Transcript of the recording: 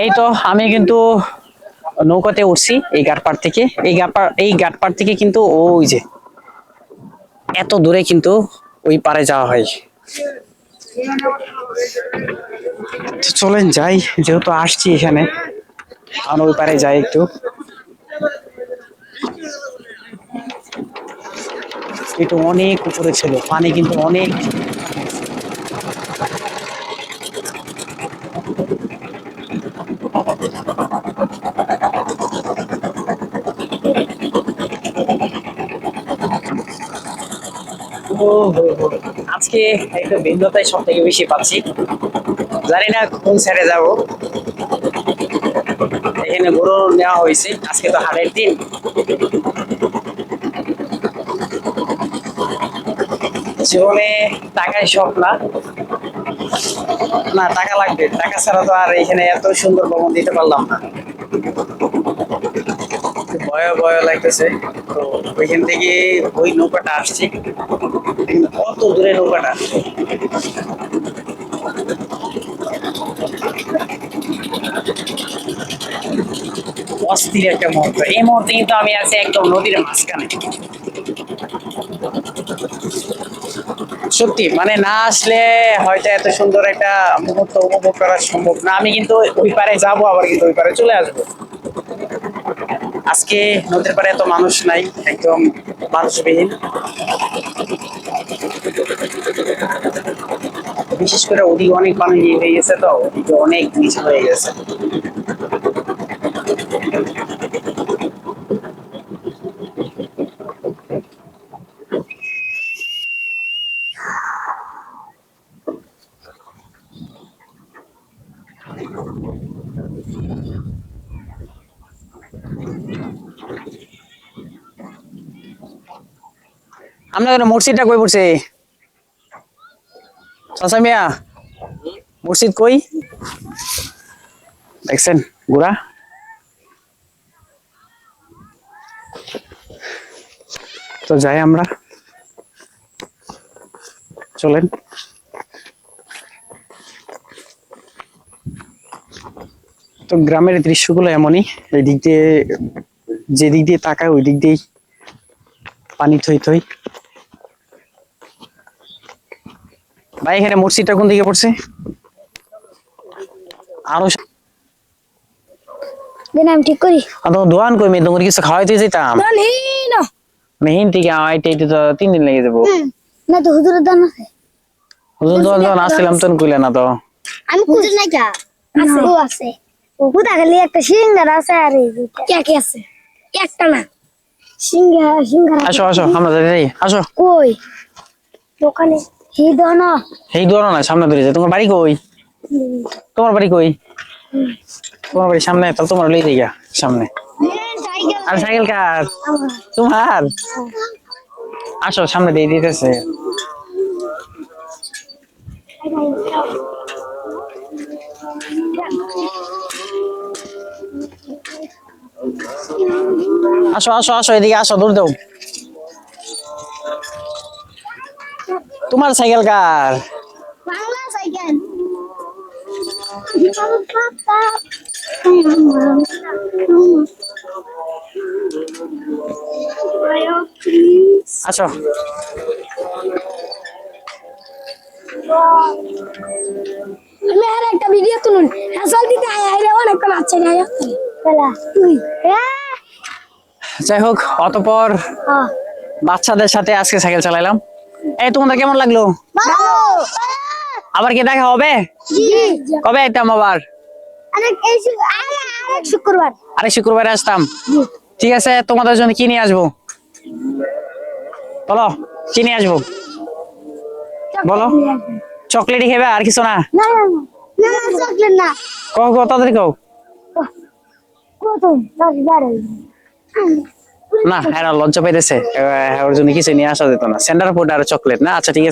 এই তো আমি কিন্তু নৌকাতে উঠছি এই ঘাটপাড় থেকে, এই ঘাটপাড় থেকে কিন্তু ওই যে এত দূরে কিন্তু ওই পারে যাওয়া হয়। তো চলেন যাই, যেহেতু আসছি এখানে, আর ওই পারে যাই একটু। একটু অনেক উপরে ছিল পানি, কিন্তু অনেক। ও হো হো। আজকে একটু ভিন্নতাই সব থেকে বেশি পাচ্ছি, জানি না কোন সাইডে যাব। এখানে গরু নেওয়া হয়েছে, আজকে তো হাটের দিন। জীবনে টাকাই সব না, না টাকা লাগবে, টাকা ছাড়া তো আর এখানে এত সুন্দর ভবন দিতে পারলাম না। ভয় ভয় লাগতেছে। তো ওইখান থেকে ওই নৌকাটা আসছে, কত দূরে নৌকাটা। অস্থির একটা মুহূর্ত, এই মুহূর্তে কিন্তু আমি আছি একদম নদীর মাঝখানে। সত্যি মানে না আসলে হয়তো এত সুন্দর একটা মুহূর্ত উপভোগ করা সম্ভব না। আমি কিন্তু ওই পারে যাবো, আবার কিন্তু ওই পারে চলে আসবো। আজকে নদীর পাড়ে এত মানুষ নাই, একদম মানুষবিহীন। বিশেষ করে ওদিকে অনেক পানি হয়ে গেছে, তো ওদিকে অনেক নিচে হয়ে গেছে। আপনাদের মসজিদটা কই পড়ছে চাচা মিয়া? মসজিদ কই দেখছেন গুড়া? তো যাই আমরা, চলেন। তো গ্রামের দৃশ্যগুলো এমনই, এই দিক দিয়ে যে দিক দিয়ে তাকায় ওই দিক দিয়েই পানি থই থই। ভাই এখানে মসজিদটা কোন দিকে পড়ছে? আরো দিন আমি ঠিক করি। দোয়ান কই মেয়ে, তোমার কিছু খাওয়াইতে যেতাম। না মানে হিন থেকে আইতে আইতে তো 3 দিন লেগে যাবো। না তো হুজুরের দান আছে। হুজুর দোয়ান যখন আসছিলাম তখন কইলে না তো। আমি হুজুর নাই কা আছে, ও আছে। ও হুদা খালি একটা সিঙ্গার আছে, আর এই কে কে আছে একটা না, সিঙ্গার আসো আসো আমরা যাই, আসো। কই দোকানে হি দনা এই দোয়ানো না, সামনে ধরে যাই। তোমার বাড়ি কই? তোমার বাড়ি কই? তোমার বাড়ি সামনে, তাহলে তোমার লই যাইগা সামনে। আর সাইকেল কার? তোমার। আসো সামনে দিয়ে দিতেছে। আসো আসো আসো, এদিকে আসো, দূর দাও। তোমার সাইকেল কার? বাংলা সাইকেল। আসো। আমি আর একটা ভিডিও তুলুন, হাসাল দিতে আইরে অনেকক্ষণ আছে গায় বেলা তুই যাই হোক, অতঃপর বাচ্চাদের সাথে আজকে সাইকেল চালাইলাম। এই তোমাদের কেমন লাগলো? আবার কি দেখা হবে? কবে আইতাম আবার? আরেক শুক্রবার। আরেক শুক্রবারে আসতাম। ঠিক আছে, তোমাদের জন্য কি নিয়ে আসবো বলো? কি নিয়ে আসবো বলো? চকলেটই খাবে, আর কিছু না? না না না না চকলেট না। কও কও তাড়াতাড়ি কও। কত 10-12 না, হ্যাঁ লজ্জা পাইতেছে, ওর জন্য কিছু নিয়ে আসা যেত না। সেন্টার ফুড আর চকলেট না? আচ্ছা ঠিক আছে।